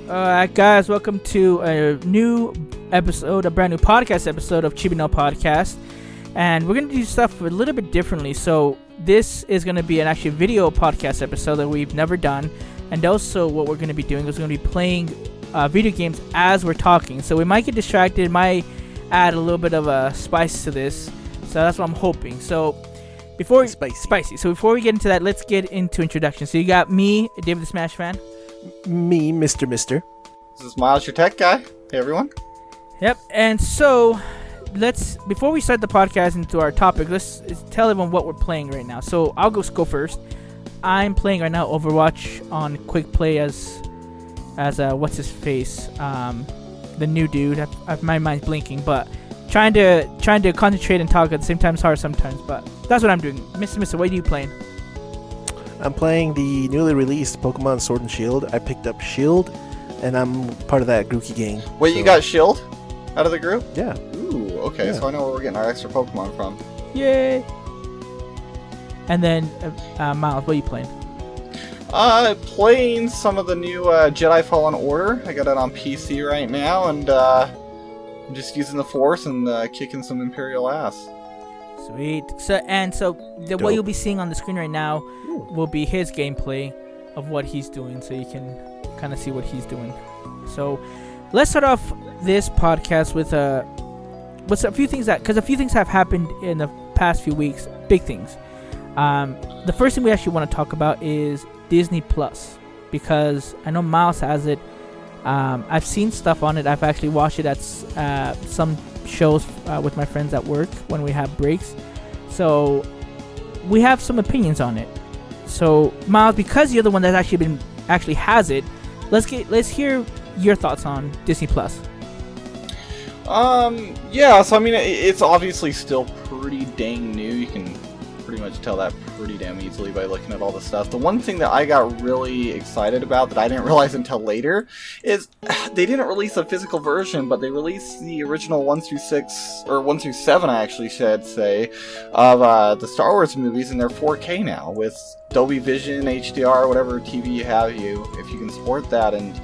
Guys, welcome to a new episode, a brand new podcast episode of Chibino Podcast. And we're going to do stuff a little bit differently. So this is going to be an actually video podcast episode that we've never done. And also what we're going to be doing is we're going to be playing video games as we're talking. So we might get distracted, might add a little bit of a spice to this. So that's what I'm hoping. So before spicy. So before we get into that, let's get into introduction. So you got me, David the Smash Fan. Me, Mr. This is Miles, your tech guy. Hey, everyone. Yep, and so before we start the podcast into our topic, let's tell everyone what we're playing right now. So I'll go first. I'm playing right now Overwatch on quick play as what's his face, the new dude. My mind's blinking, but trying to concentrate and talk at the same time is hard sometimes. But that's what I'm doing. Mr. What are you playing? I'm playing the newly released Pokemon Sword and Shield. I picked up Shield, and I'm part of that Grookey gang. Wait, so. You got Shield out of the group? Yeah. Ooh, okay, so I know where we're getting our extra Pokemon from. Yay! And then, Miles, what are you playing? Playing some of the new Jedi Fallen Order. I got it on PC right now, and I'm just using the Force and kicking some Imperial ass. Sweet. So what you'll be seeing on the screen right now will be his gameplay of what he's doing, so you can kind of see what he's doing. So let's start off this podcast with a few things because a few things have happened in the past few weeks. Big things. The first thing we actually want to talk about is Disney Plus, because I know Miles has it. I've seen stuff on it. I've actually watched it at some shows with my friends at work when we have breaks. So we have some opinions on it. So Miles, because you're the one that actually has it, let's hear your thoughts on Disney Plus. Yeah, so I mean, it's obviously still pretty dang new. You can pretty much tell that pretty damn easily by looking at all the stuff. The one thing that I got really excited about that I didn't realize until later is they didn't release a physical version, but they released the original 1 through 6, or 1 through 7 I actually should say, of the Star Wars movies, and they're 4K now with Dolby Vision, HDR, whatever TV you have, if you can support that. And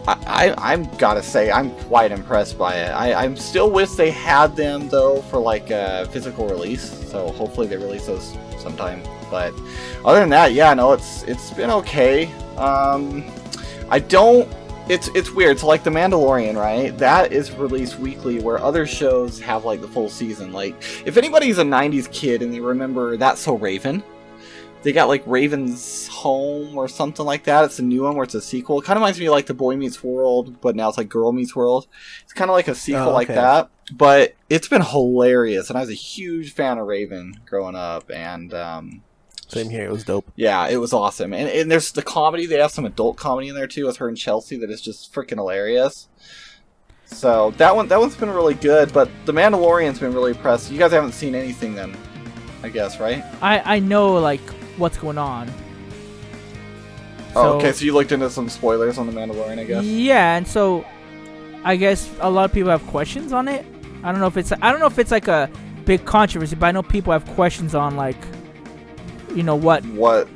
I'm gotta say, I'm quite impressed by it. I'm still wish they had them though for like a physical release, so hopefully they release those sometime. But other than that, yeah, no, it's been okay. It's weird. So like The Mandalorian, right? That is released weekly, where other shows have like the full season. Like if anybody's a '90s kid and they remember That's So Raven. They got like Raven's Home or something like that. It's a new one where it's a sequel. It kind of reminds me of like the Boy Meets World, but now it's like Girl Meets World. It's kind of like a sequel like that. But it's been hilarious, and I was a huge fan of Raven growing up. And same here. It was dope. Yeah, it was awesome. And there's the comedy. They have some adult comedy in there too with her and Chelsea that is just freaking hilarious. So that one's been really good. But The Mandalorian's been really impressive. You guys haven't seen anything then, I guess, right? I know like what's going on. Okay, so you looked into some spoilers on The Mandalorian, I guess. Yeah, and so I guess a lot of people have questions on it. I don't know if it's like a big controversy, but I know people have questions on like, what.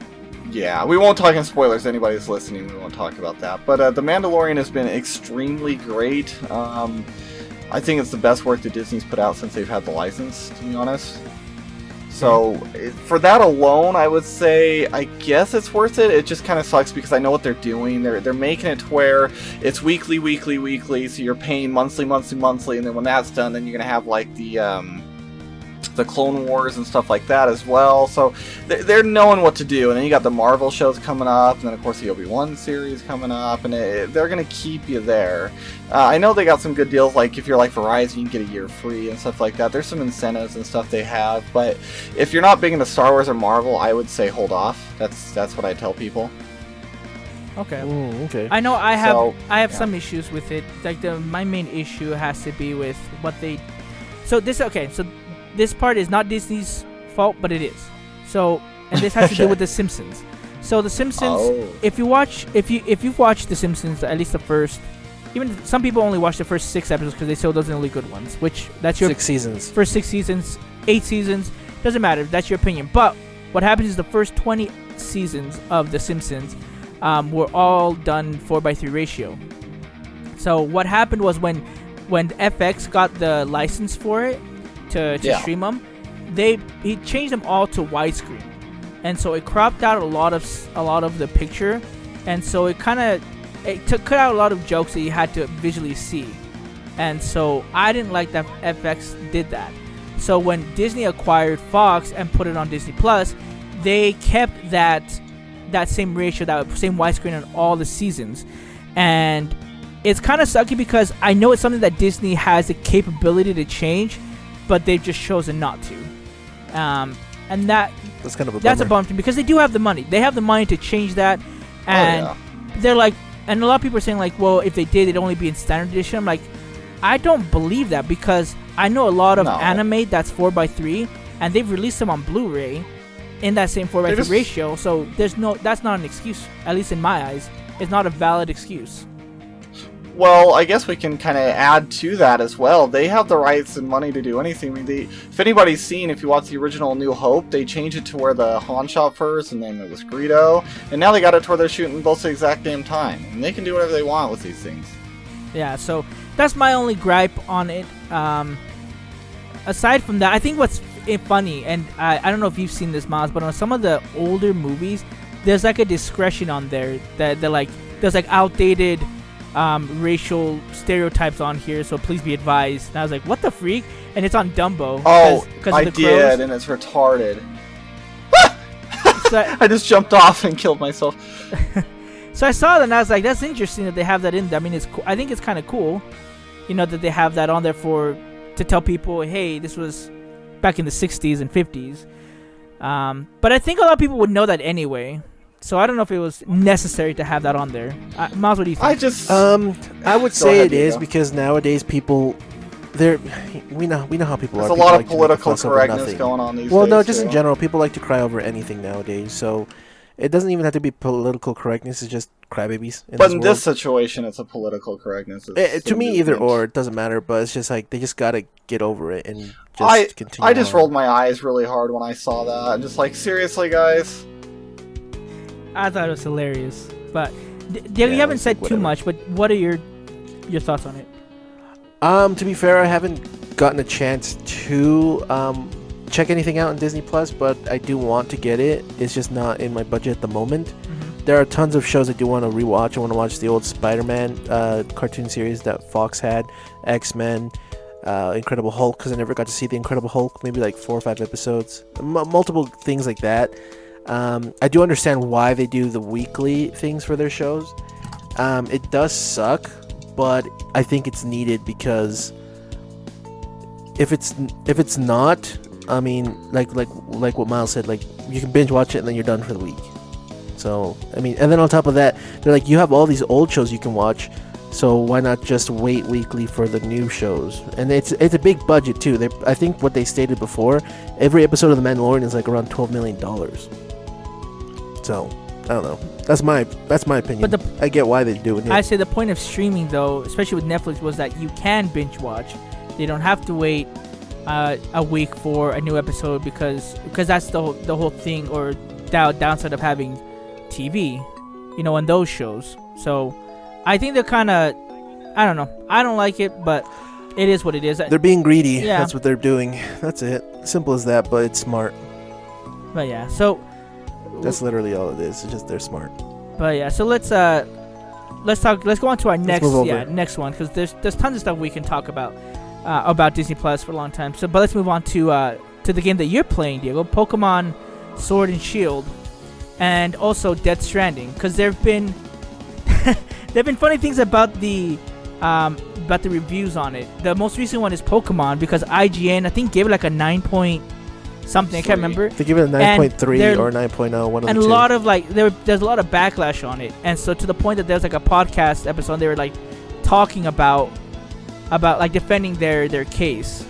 Yeah, we won't talk in spoilers. Anybody that's listening, we won't talk about that. But The Mandalorian has been extremely great. I think it's the best work that Disney's put out since they've had the license, to be honest. So, for that alone, I would say, I guess it's worth it. It just kind of sucks because I know what they're doing. They're making it to where it's weekly, so you're paying monthly, and then when that's done, then you're going to have, like, the Clone Wars and stuff like that as well. So, they're knowing what to do. And then you got the Marvel shows coming up, and then, of course, the Obi-Wan series coming up, and they're going to keep you there. I know they got some good deals, like if you're like Verizon, you can get a year free and stuff like that. There's some incentives and stuff they have, but if you're not big into Star Wars or Marvel, I would say hold off. That's what I tell people. Okay. Okay. I know I have some issues with it. Like my main issue has to be with what they. So this part is not Disney's fault, but it is. So, and this has to do with The Simpsons. So The Simpsons, if you've watched The Simpsons, at least the first. Even some people only watch the first 6 episodes because they say those are the only good ones. Which that's your 6 seasons. First 6 seasons, 8 seasons, doesn't matter. That's your opinion. But what happens is the first 20 seasons of The Simpsons were all done 4:3 ratio. So what happened was when FX got the license for it to stream them, he changed them all to widescreen, and so it cropped out a lot of the picture, and so it cut out a lot of jokes that you had to visually see, and so I didn't like that FX did that. So when Disney acquired Fox and put it on Disney Plus, they kept that same ratio, that same widescreen on all the seasons, and it's kind of sucky because I know it's something that Disney has the capability to change, but they've just chosen not to. And that's kind of a bummer because they do have the money. They have the money to change that, and they're like, and a lot of people are saying like, well, if they did, it'd only be in standard edition. I'm like, I don't believe that because I know a lot of anime that's 4:3, and they've released them on Blu-ray in that same 4:3 ratio. So that's not an excuse, at least in my eyes. It's not a valid excuse. Well, I guess we can kind of add to that as well. They have the rights and money to do anything. I mean, if anybody's seen, if you watch the original New Hope, they changed it to where the Han shot first, and then it was Greedo, and now they got it to where they're shooting both at the exact damn time, and they can do whatever they want with these things. Yeah, so that's my only gripe on it. Aside from that, I think what's funny, and I don't know if you've seen this, Miles, but on some of the older movies, there's like a discretion on there that they're like, there's like outdated racial stereotypes on here, so please be advised. And I was like, what the freak? And it's on Dumbo. Cause I did, and it's retarded. So I just jumped off and killed myself. So I saw that, and I was like, that's interesting that they have that in there. I mean, it's cool. I think it's kind of cool, that they have that on there to tell people, hey, this was back in the 60s and 50s. But I think a lot of people would know that anyway. So I don't know if it was necessary to have that on there. Miles, what do you think? I would say it is because nowadays people, we know how people are. There's a lot of political correctness going on these days. Well, no, just in general, people like to cry over anything nowadays. So it doesn't even have to be political correctness. It's just crybabies. But in this situation, it's a political correctness. To me, either or, it doesn't matter. But it's just like they just gotta get over it and just continue. I just rolled my eyes really hard when I saw that. I'm just like, seriously, guys. I thought it was hilarious, but Diego, you haven't said too much. But what are your thoughts on it? To be fair, I haven't gotten a chance to check anything out on Disney Plus, but I do want to get it. It's just not in my budget at the moment. Mm-hmm. There are tons of shows I do want to rewatch. I want to watch the old Spider-Man cartoon series that Fox had, X-Men, Incredible Hulk, because I never got to see the Incredible Hulk. Maybe like 4 or 5 episodes, multiple things like that. I do understand why they do the weekly things for their shows. It does suck, but I think it's needed because if it's not, I mean, like what Miles said, like you can binge watch it and then you're done for the week. So I mean, and then on top of that, they're like, you have all these old shows you can watch, so why not just wait weekly for the new shows? And it's a big budget too. I think what they stated before, every episode of The Mandalorian is like around $12 million. So I don't know. That's my opinion. But I get why they do it. I say the point of streaming, though, especially with Netflix, was that you can binge watch. You don't have to wait a week for a new episode because that's the whole thing, or downside of having TV, in those shows. So I think they're kind of, I don't know. I don't like it, but it is what it is. They're being greedy. Yeah. That's what they're doing. That's it. Simple as that, but it's smart. But yeah, so that's literally all it is. It's just they're smart. But yeah, so let's go on to our next one, because there's tons of stuff we can talk about Disney Plus for a long time. So, but let's move on to the game that you're playing, Diego, Pokemon Sword and Shield, and also Death Stranding, because there've been funny things about the reviews on it. The most recent one is Pokemon, because IGN I think gave it like a 9 point something. I can't remember. They give it a 9.3 or 9.0. One of and the two. A lot of there's a lot of backlash on it, and so to the point that there's like a podcast episode they were like talking about like defending their case.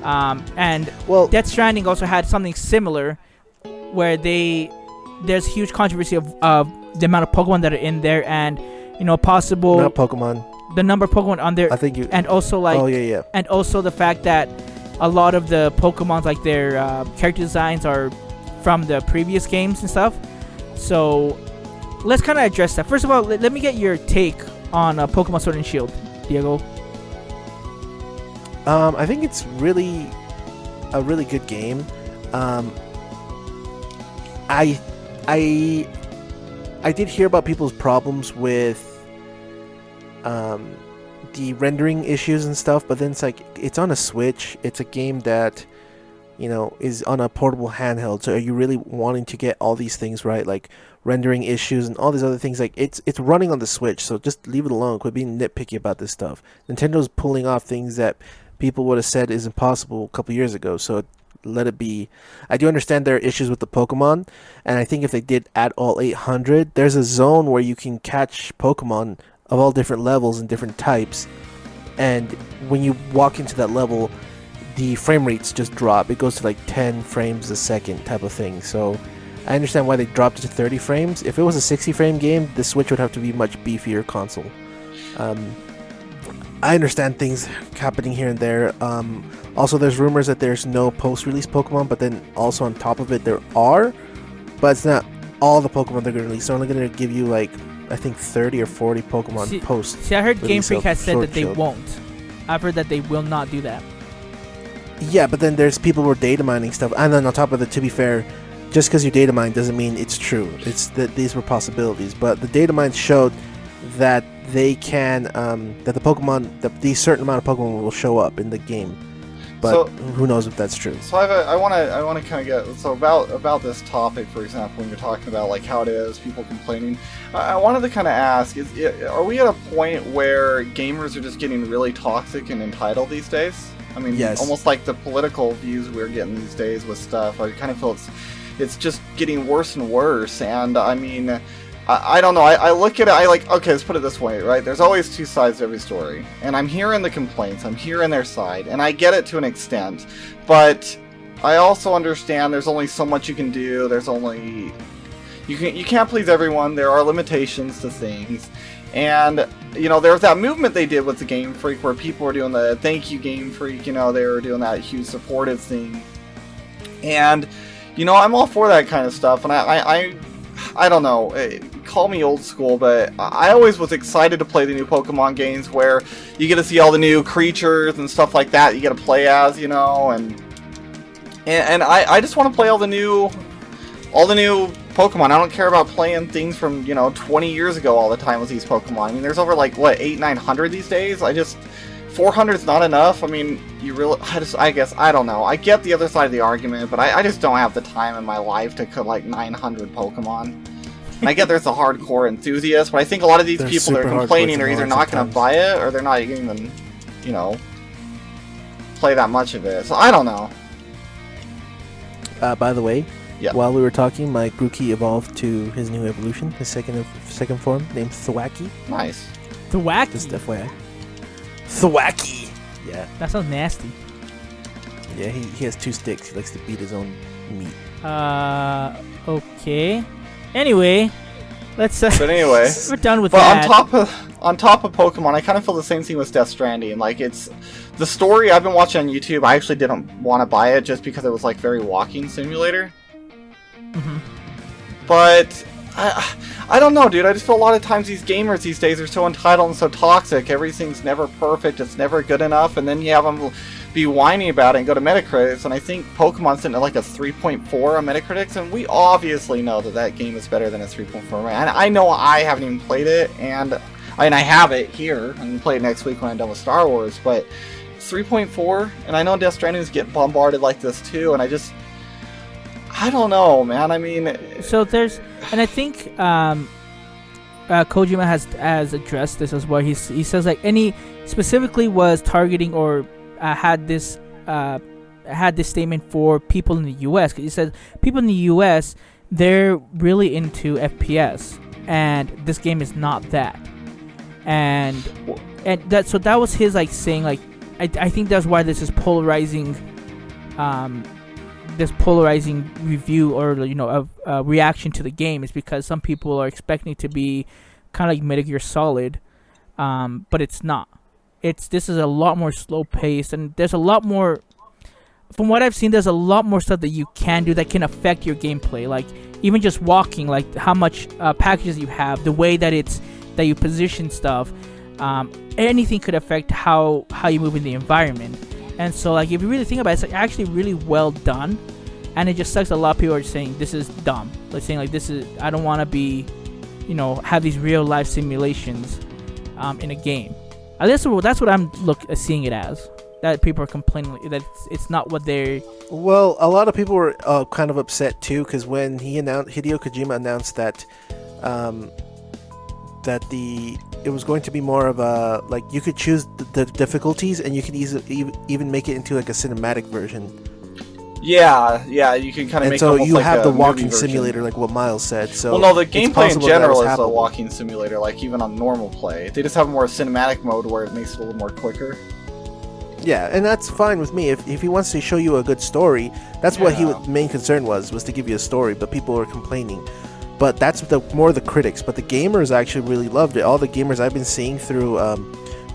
And Death Stranding also had something similar, where there's huge controversy of the amount of Pokemon that are in there, and possible not Pokemon, the number of Pokemon on there. I think you and also and also the fact that a lot of the Pokemon, like their character designs, are from the previous games and stuff. So let's kind of address that. First of all, let me get your take on Pokemon Sword and Shield, Diego. I think it's really a really good game. I did hear about people's problems with the rendering issues and stuff, but then it's like it's on a Switch. It's a game that is on a portable handheld. So are you really wanting to get all these things right, like rendering issues and all these other things? Like it's running on the Switch, so just leave it alone. Quit being nitpicky about this stuff. Nintendo's pulling off things that people would have said is impossible a couple years ago. So let it be. I do understand there are issues with the Pokemon, and I think if they did add all 800, there's a zone where you can catch Pokemon of all different levels and different types, and when you walk into that level, the frame rates just drop. It goes to like 10 frames a second type of thing. So I understand why they dropped it to 30 frames. If it was a 60 frame game, the Switch would have to be much beefier console. I understand things happening here and there. Also, there's rumors that there's no post-release Pokemon, but then also on top of it there are, but it's not all the Pokemon they're going to release. They're only going to give you like, I think 30 or 40 Pokemon post. See, I heard Game Freak has said that they won't. I've heard that they will not do that. Yeah, but then there's people who are data mining stuff, and then on top of it, to be fair, just because you data mine doesn't mean it's true. It's that these were possibilities, but the data mine showed that they can that the Pokemon, the certain amount of Pokemon will show up in the game, but so, who knows if that's true. So I want to kind of get about this topic, for example, when you're talking about like how it is, people complaining. I wanted to kind of ask: are we at a point where gamers are just getting really toxic and entitled these days? I mean, yes. Almost like the political views we're getting these days with stuff. I kind of feel it's just getting worse and worse. And I mean, I don't know. I look at it. Okay, let's put it this way, right? There's always two sides to every story, and I'm hearing the complaints. I'm hearing their side, and I get it to an extent. But I also understand there's only so much you can do. There's only you can't please everyone. There are limitations to things. And, there was that movement they did with the Game Freak where people were doing the thank you Game Freak, they were doing that huge supportive thing. And, I'm all for that kind of stuff. And I don't know, call me old school, but I always was excited to play the new Pokemon games where you get to see all the new creatures and stuff like that you get to play as, and I just want to play all the new Pokemon. I don't care about playing things from 20 years ago all the time with these Pokemon. I mean, there's over like what 800-900 these days. 400 is not enough. I mean, I guess I don't know. I get the other side of the argument, but I just don't have the time in my life to collect 900 Pokemon. And I get there's a hardcore enthusiast, but I think a lot of these people that are complaining are either not going to buy it or they're not even play that much of it. So I don't know. By the way. Yeah. While we were talking, my Grookey evolved to his new evolution, his second form, named Thwacky. Nice. Thwacky? Just FYI. Thwacky! Yeah. That sounds nasty. Yeah, he has 2 sticks. He likes to beat his own meat. Okay. Anyway, let's... But anyway... we're done with that. On top of Pokemon, I kind of feel the same thing with Death Stranding. Like, it's... The story I've been watching on YouTube, I actually didn't want to buy it just because it was, like, very walking simulator. Mm-hmm. But I don't know, dude. I just feel a lot of times these gamers these days are so entitled and so toxic. Everything's never perfect. It's never good enough. And then you have them be whiny about it and go to Metacritics. And I think Pokemon's sitting at like a 3.4 on Metacritics. And we obviously know that game is better than a 3.4. And I know I haven't even played it. And I have it here. I'm going to play it next week when I'm done with Star Wars. But 3.4. And I know Death Stranding is getting bombarded like this too. And I don't know, man. I mean... So there's... And I think Kojima has addressed this as well. He says, like, any... Specifically was targeting or had this statement for people in the U.S. Because he said people in the U.S., they're really into FPS. And this game is not that. And that was his, like, saying, like... I think that's why this is polarizing... this polarizing review or of reaction to the game is because some people are expecting it to be kind of like Metal Gear Solid, but it's not. This is a lot more slow paced, and there's a lot more. From what I've seen, there's a lot more stuff that you can do that can affect your gameplay. Like even just walking, like how much packages you have, the way that you position stuff, anything could affect how you move in the environment. And so like if you really think about it, it's like actually really well done. And it just sucks a lot of people are saying this is dumb. Like saying like I don't want to be, have these real life simulations in a game. That's what I'm seeing it as. That people are complaining that it's not what they're. Well, a lot of people were kind of upset too, because when Hideo Kojima announced that it was going to be more of a, like, you could choose the difficulties and you could even make it into like a cinematic version. Yeah, you can kind of make it almost you like have a the walking movie version. simulator, like what Miles said. So well, no, the gameplay in general is a happening. walking simulator, like even on normal play. They just have a more cinematic mode where it makes it a little more quicker. Yeah, and that's fine with me. If he wants to show you a good story, that's what his main concern was to give you a story, but people were complaining. But that's more the critics. But the gamers actually really loved it. All the gamers I've been seeing through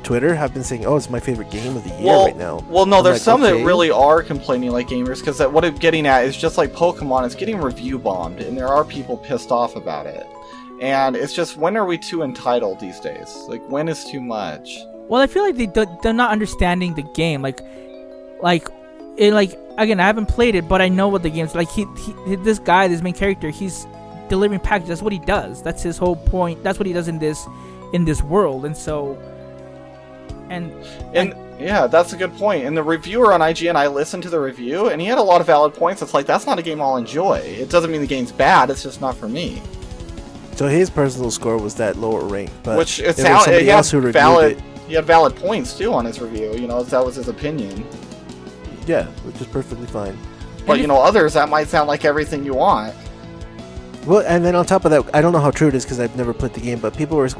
Twitter have been saying, "Oh, it's my favorite game of the year right now." Well, no, there's some okay. that really are complaining like gamers, because what I'm getting at is just like Pokemon, it's getting review bombed, and there are people pissed off about it. And it's just, when are we too entitled these days? Like, when is too much? Well, I feel like they're not understanding the game. Like again, I haven't played it, but I know what the game's like. This main character, he's delivering packages. That's what he does. That's his whole point. That's what he does in this world. And so, and yeah, that's a good point. And the reviewer on IGN, I listened to the review, and he had a lot of valid points. It's like, that's not a game I'll enjoy. It doesn't mean the game's bad. It's just not for me. So his personal score was that lower rank, but which it was somebody else who reviewed it. He had valid points too on his review. That was his opinion. Yeah, which is perfectly fine. But others, that might sound like everything you want. Well, and then on top of that, I don't know how true it is because I've never played the game, but people were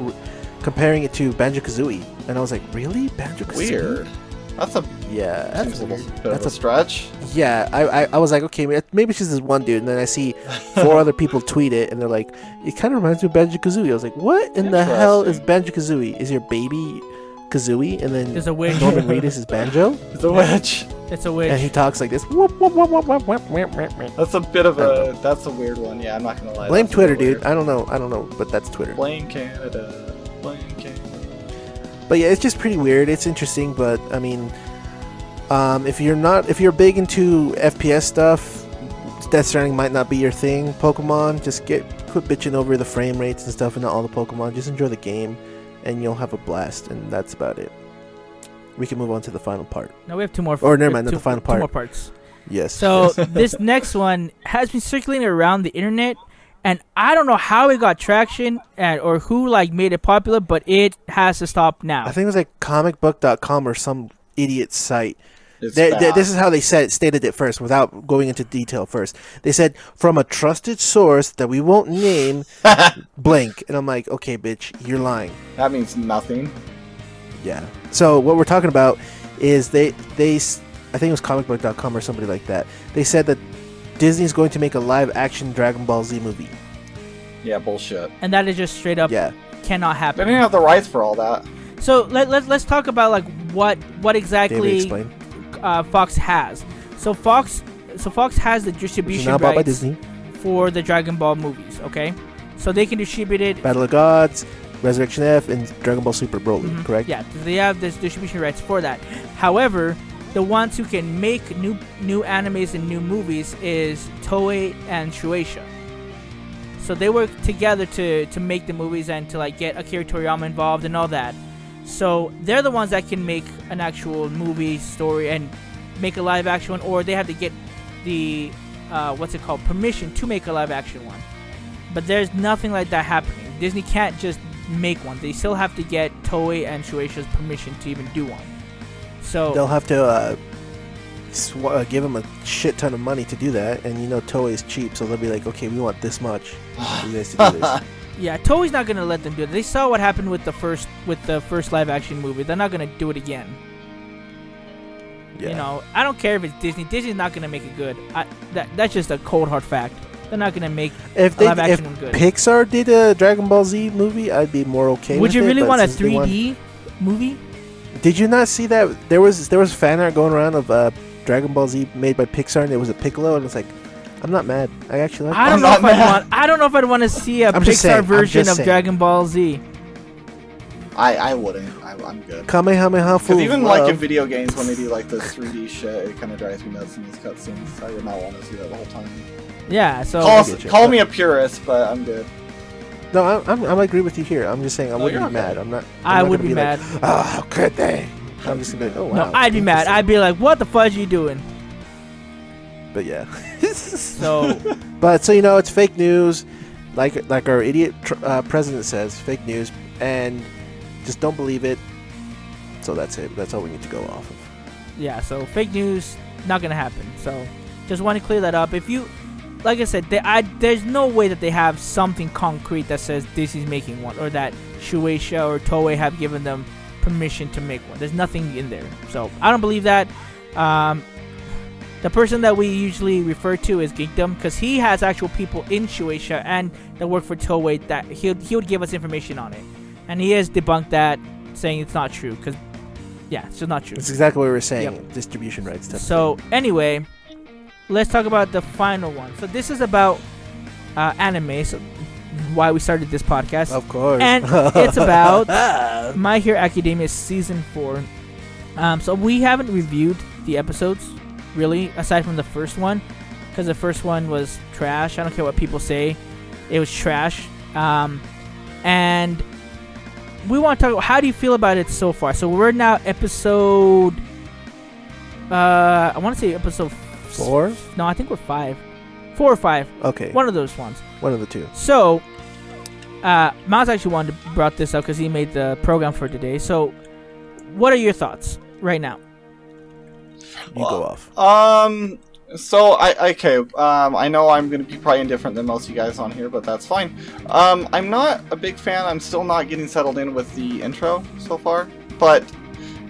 comparing it to Banjo-Kazooie, and I was like, really? Banjo-Kazooie? Weird. That's a bit of a stretch. Yeah, I was like, okay, maybe it's just this one dude, and then I see 4 other people tweet it, and they're like, it kind of reminds me of Banjo-Kazooie. I was like, what in the hell is Banjo-Kazooie? Is your baby Kazooie? And then there's a witch. Norman Reedus is Banjo? It's a witch. It's a witch. And he talks like this. That's a bit of a... That's a weird one. Yeah, I'm not going to lie. Blame Twitter, dude. I don't know, but that's Twitter. Blame Canada. But yeah, it's just pretty weird. It's interesting, but I mean, if you're big into FPS stuff, Death Stranding might not be your thing. Pokemon, just quit bitching over the frame rates and stuff and not all the Pokemon. Just enjoy the game, and you'll have a blast, and that's about it. We can move on to the final part. No, we have 2 more. Or never mind, not the final part. 2 more parts. Yes. So this next one has been circulating around the internet, and I don't know how it got traction or who made it popular, but it has to stop now. I think it was like comicbook.com or some idiot site. This is how they stated it first, without going into detail first. They said, from a trusted source that we won't name, blank. And I'm like, okay, bitch, you're lying. That means nothing. Yeah. So what we're talking about is they I think it was comicbook.com or somebody like that. They said that Disney's going to make a live-action Dragon Ball Z movie. Yeah, bullshit. And that is just straight up cannot happen. They didn't have the rights for all that. So let's talk about what exactly Fox has. So Fox has the distribution bought by rights Disney for the Dragon Ball movies. Okay, so they can distribute it. Battle of Gods, Resurrection F, and Dragon Ball Super Broly, correct? Yeah, they have this distribution rights for that. However, the ones who can make new animes and new movies is Toei and Shueisha. So they work together to make the movies and to get Akira Toriyama involved and all that. So they're the ones that can make an actual movie story and make a live action one, or they have to get the permission to make a live action one. But there's nothing like that happening. Disney can't just make one. They still have to get Toei and Shueisha's permission to even do one. So they'll have to give them a shit ton of money to do that, and Toei is cheap, so they'll be like, okay, we want this much for you guys to do this. Yeah, Toei's not gonna let them do it. They saw what happened with the first live action movie. They're not gonna do it again. Yeah. I don't care if it's Disney. Disney's not gonna make it good. That's just a cold hard fact. They're not gonna make live action one good. If Pixar did a Dragon Ball Z movie, I'd be more okay. Would with you it, really but want a since they 3D movie? Did you not see that? There was fan art going around of Dragon Ball Z made by Pixar, and it was a Piccolo, and it's like, I'm not mad. I actually like. I don't know if I'd want to see a Pixar version of Dragon Ball Z. I wouldn't. I'm good. Kamehameha full. Because even like in video games when they do like the 3D shit, it kind of drives me nuts in these cutscenes. I would not want to see that the whole time. Yeah. So call me a purist, but I'm good. No, I agree with you here. I'm just saying I wouldn't be mad. I'm not. I would be mad. Like, oh, how could they? I'm just gonna be like, oh wow. No, I'd be mad. I'd be like, what the fudge are you doing? But yeah. So it's fake news, like our idiot president says, fake news, and just don't believe it. So that's it. That's all we need to go off of. Yeah. So fake news, not gonna happen. So just want to clear that up. If you, like I said, there's no way that they have something concrete that says Disney's making one, or that Shueisha or Toei have given them permission to make one. There's nothing in there. So I don't believe that. The person that we usually refer to is Geekdom, because he has actual people in Shueisha and that work for Toei that he would give us information on it, and he has debunked that, saying it's not true. Because it's just not true. It's exactly what we were saying. Yep. Distribution rights. So anyway, let's talk about the final one. So this is about anime. So why we started this podcast, of course, and it's about My Hero Academia season 4. So we haven't reviewed the episodes, really, aside from the first one, because the first one was trash. I don't care what people say, it was trash. And we want to talk about, how do you feel about it so far? So we're now episode, I want to say episode 4. No, I think we're 5, 4 or 5. Okay, one of those ones. One of the two. So, Miles actually brought this up because he made the program for today. So, what are your thoughts right now? You go off. So I know I'm going to be probably indifferent than most of you guys on here, but that's fine. I'm not a big fan. I'm still not getting settled in with the intro so far, but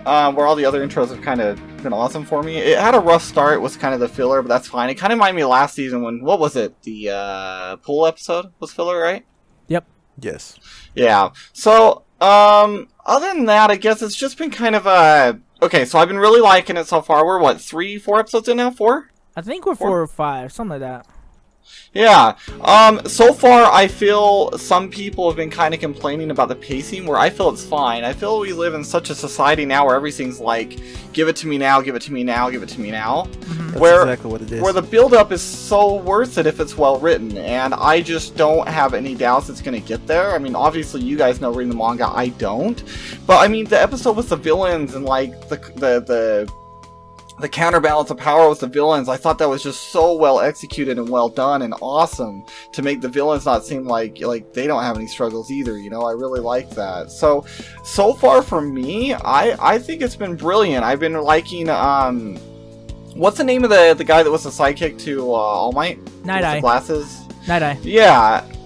where all the other intros have kind of been awesome for me. It had a rough start, was kind of the filler, but that's fine. It kind of reminded me last season when, what was it? The pool episode was filler, right? Yep. Yes. Yeah. So, other than that, I guess it's just been kind of okay, so I've been really liking it so far. We're what, 3-4 episodes in now? 4? I think we're 4 or 5, something like that. Yeah. So far, I feel some people have been kind of complaining about the pacing, where I feel it's fine. I feel we live in such a society now where everything's like, give it to me now, give it to me now, give it to me now. Mm-hmm. That's exactly what it is. Where the build-up is so worth it if it's well written, and I just don't have any doubts it's going to get there. I mean, obviously, you guys know reading the manga, I don't. But, I mean, the episode with the villains and, like, the counterbalance of power with the villains, I thought that was just so well executed and well done and awesome to make the villains not seem like they don't have any struggles either, you know. I really like that. So far for me, I think it's been brilliant. I've been liking, what's the name of the guy that was the sidekick to All Might? Night-Eye. Glasses? Night-Eye.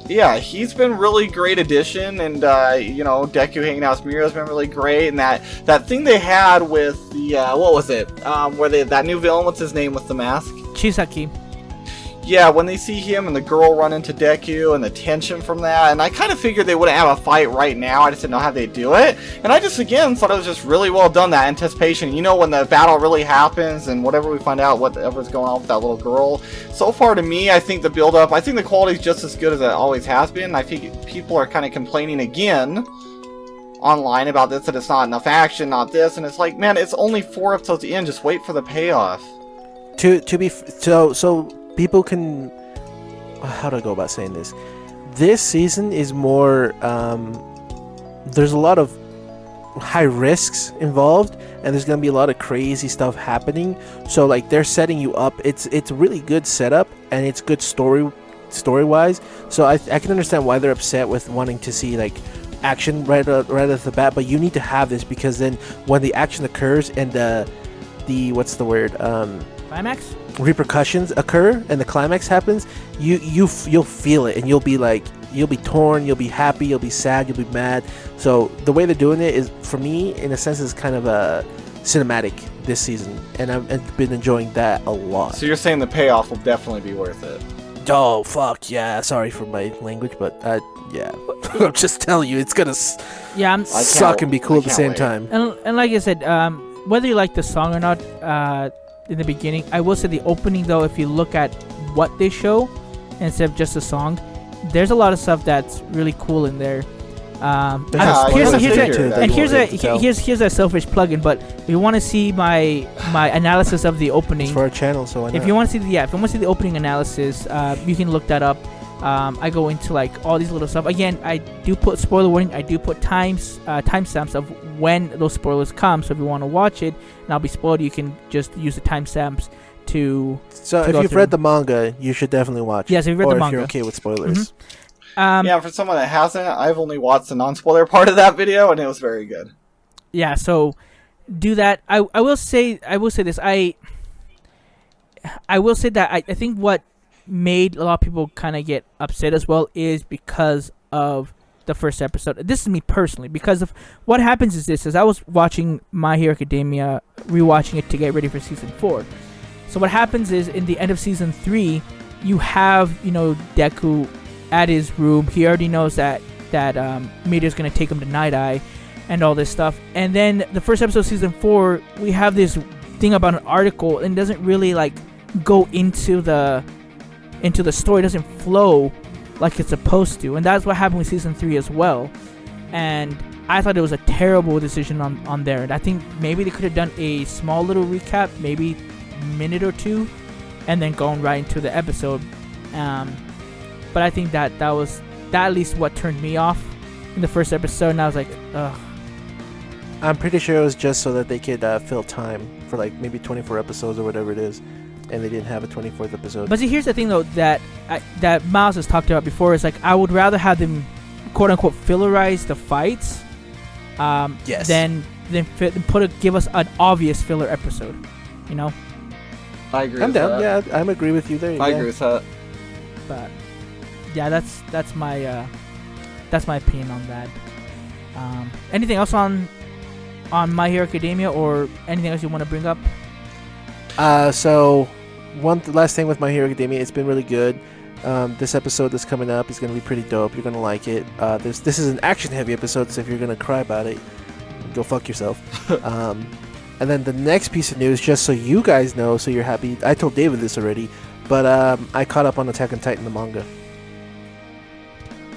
Yeah, he's been really great addition, and Deku hanging out with Miura's been really great, and that thing they had with the what was it? Where that new villain, what's his name with the mask? Chisaki. Yeah, when they see him and the girl run into Deku and the tension from that, and I kind of figured they wouldn't have a fight right now, I just didn't know how they'd do it, and I just, again, thought it was just really well done, that anticipation, when the battle really happens, and whatever we find out, whatever's going on with that little girl. So far, to me, I think the build-up, I think the quality's just as good as it always has been. I think people are kind of complaining again online about this, that it's not enough action, not this, and it's like, man, it's only 4 episodes in, just wait for the payoff. So people can, how do I go about saying this? This season is more, there's a lot of high risks involved, and there's going to be a lot of crazy stuff happening. So, like, they're setting you up. It's a really good setup, and it's good story-wise. So I can understand why they're upset with wanting to see, like, action right off the bat, but you need to have this, because then when the action occurs and the what's the word? Climax? Repercussions occur and the climax happens, you'll feel it, and you'll be torn, you'll be happy, you'll be sad, you'll be mad. So the way they're doing it is, for me, in a sense, is kind of a cinematic this season, and I've been enjoying that a lot. So you're saying the payoff will definitely be worth it? Oh fuck yeah! Sorry for my language, but yeah, I'm just telling you, it's gonna suck and be cool at the same time. And like I said, whether you like the song or not, in the beginning, I will say the opening, though, if you look at what they show instead of just a song. There's a lot of stuff that's really cool in there. Here's a selfish plugin, but if you want to see my analysis of the opening, it's for our channel, so why not? if you want to see the opening analysis, you can look that up. I go into like all these little stuff. Again, I do put spoiler warning. I do put timestamps of when those spoilers come. So if you want to watch it and I'll be spoiled, you can just use the timestamps to. So if you've read the manga, you should definitely watch it. Yes, if you've read the manga. Or if you're okay with spoilers. Yeah, for someone that hasn't, I've only watched the non-spoiler part of that video, and it was very good. Yeah, so do that. I will say this. I will say that I think what made a lot of people kind of get upset as well is because of the first episode. This is me personally, because of what happens is this: as I was watching My Hero Academia, rewatching it to get ready for season 4. So what happens is in the end of season 3, you have Deku at his room. He already knows that Meteor's gonna take him to Night Eye and all this stuff. And then the first episode of season 4, we have this thing about an article, and it doesn't really like go into the story. It doesn't flow like it's supposed to, and that's what happened with season 3 as well. And I thought it was a terrible decision on there. And I think maybe they could have done a small little recap, maybe a minute or two, and then gone right into the episode. But I think that was at least what turned me off in the first episode, and I was like, ugh. I'm pretty sure it was just so that they could fill time for like maybe 24 episodes or whatever it is, and they didn't have a 24th episode. But see, here's the thing though that Miles has talked about before, is like I would rather have them quote unquote fillerize the fights, yes, than give us an obvious filler episode. I agree. I'm with down. that. Yeah, I'm agree with you there. I agree with that. But yeah, that's my opinion on that. Anything else on My Hero Academia, or anything else you want to bring up? So last thing with My Hero Academia, it's been really good. This episode that's coming up is going to be pretty dope. You're going to like it. This is an action-heavy episode, so if you're going to cry about it, go fuck yourself. And then the next piece of news, just so you guys know, so you're happy. I told David this already, but I caught up on Attack on Titan, the manga.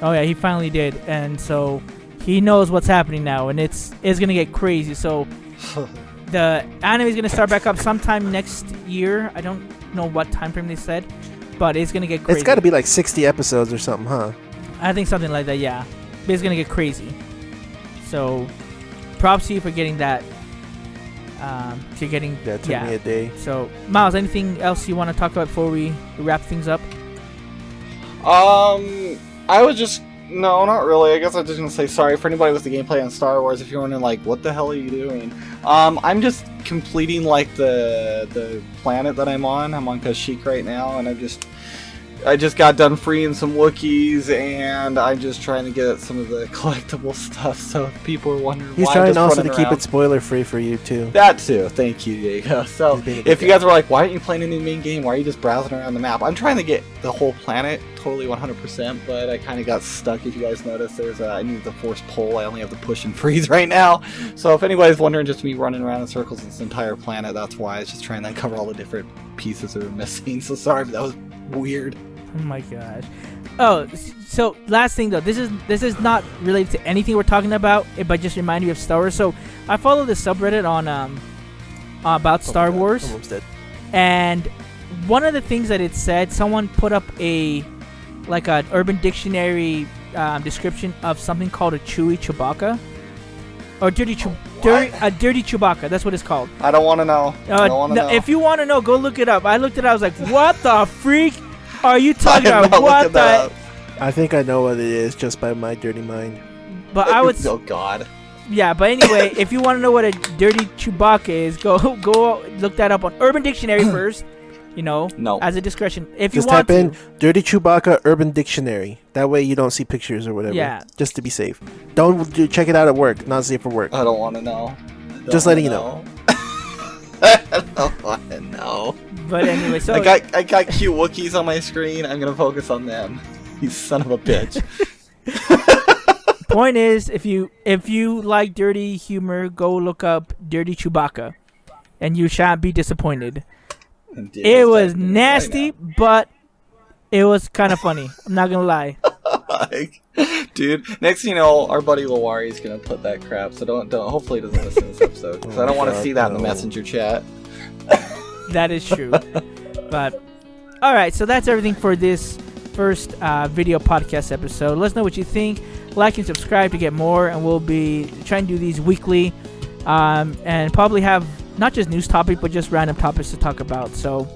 Oh yeah, he finally did, and so he knows what's happening now, and it's gonna get crazy. So the anime is gonna start back up sometime next year. I don't know what time frame they said, but it's gonna get crazy. It's got to be like 60 episodes or something, huh? I think something like that, yeah. But it's gonna get crazy. So props to you for getting that. Took me a day. So Miles, anything else you want to talk about before we wrap things up? I was just no, not really. I guess I was just gonna say sorry for anybody with the gameplay on Star Wars. If you're wondering, like, what the hell are you doing? I'm just completing like the planet that I'm on. I'm on Kashyyyk right now, and I just got done freeing some Wookiees, and I'm just trying to get some of the collectible stuff. So if people are wondering, he's why trying I'm just also to running keep around, it spoiler free for you too. that too. Thank you, Diego. So if you guys were like, why aren't you playing a new main game? Why are you just browsing around the map? I'm trying to get the whole planet totally 100%, but I kind of got stuck. If you guys noticed, I need the force pull. I only have the push and freeze right now. So if anybody's wondering, just me running around in circles this entire planet, that's why. I was just trying to uncover all the different pieces that are missing. So sorry if that was weird. Oh my gosh. Oh, so last thing though, this is not related to anything we're talking about, but just remind me of Star Wars. So I follow this subreddit on about Star Wars, Almost dead. and one of the things that it said, someone put up an Urban Dictionary description of something called a Chewy Chewbacca, or dirty Chewbacca. That's what it's called. I don't want to know. I don't want to know. If you want to know, go look it up. I looked it up. I was like, what the freak are you talking about? What the? I think I know what it is just by my dirty mind. But I would. Oh God. Yeah, but anyway, if you want to know what a dirty Chewbacca is, go look that up on Urban Dictionary first. No. As a discretion. If just you want type in Dirty Chewbacca Urban Dictionary. That way you don't see pictures or whatever. Yeah. Just to be safe. Don't check it out at work. Not safe for work. I don't want to know. Just letting you know. I don't want to know. But anyway, so I got cute Wookiees on my screen. I'm gonna focus on them. You son of a bitch. Point is, if you like dirty humor, go look up Dirty Chewbacca, and you shan't be disappointed. It was nasty, but It was kind of funny. I'm not gonna lie. Like, dude, next thing you know, our buddy Lawari is gonna put that crap. So don't. Hopefully, he doesn't listen to this episode because I don't want to see that in the messenger chat. That is true. But all right, so that's everything for this first video podcast episode. Let us know what you think. Like and subscribe to get more, and we'll be trying to do these weekly, and probably have not just news topic, but just random topics to talk about. So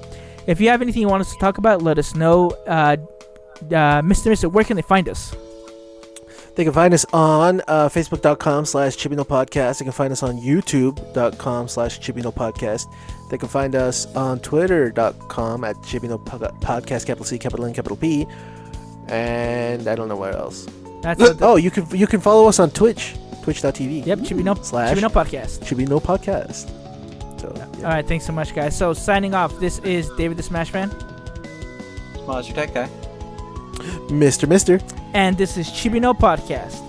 if you have anything you want us to talk about, let us know. Mr. Where can they find us? They can find us on facebook.com/chibinopodcast. They can find us on youtube.com/chibinopodcast. They can find us on twitter.com at chibinopodcast, capital C, capital N, capital P. And I don't know where else. You can follow us on Twitch, twitch.tv. Yep, Chibino Podcast. Chibino Podcast. So, yeah. All right, thanks so much, guys. So signing off, this is David the Smash Fan. Monster Tech Guy. Mr. And this is Chibino Podcast.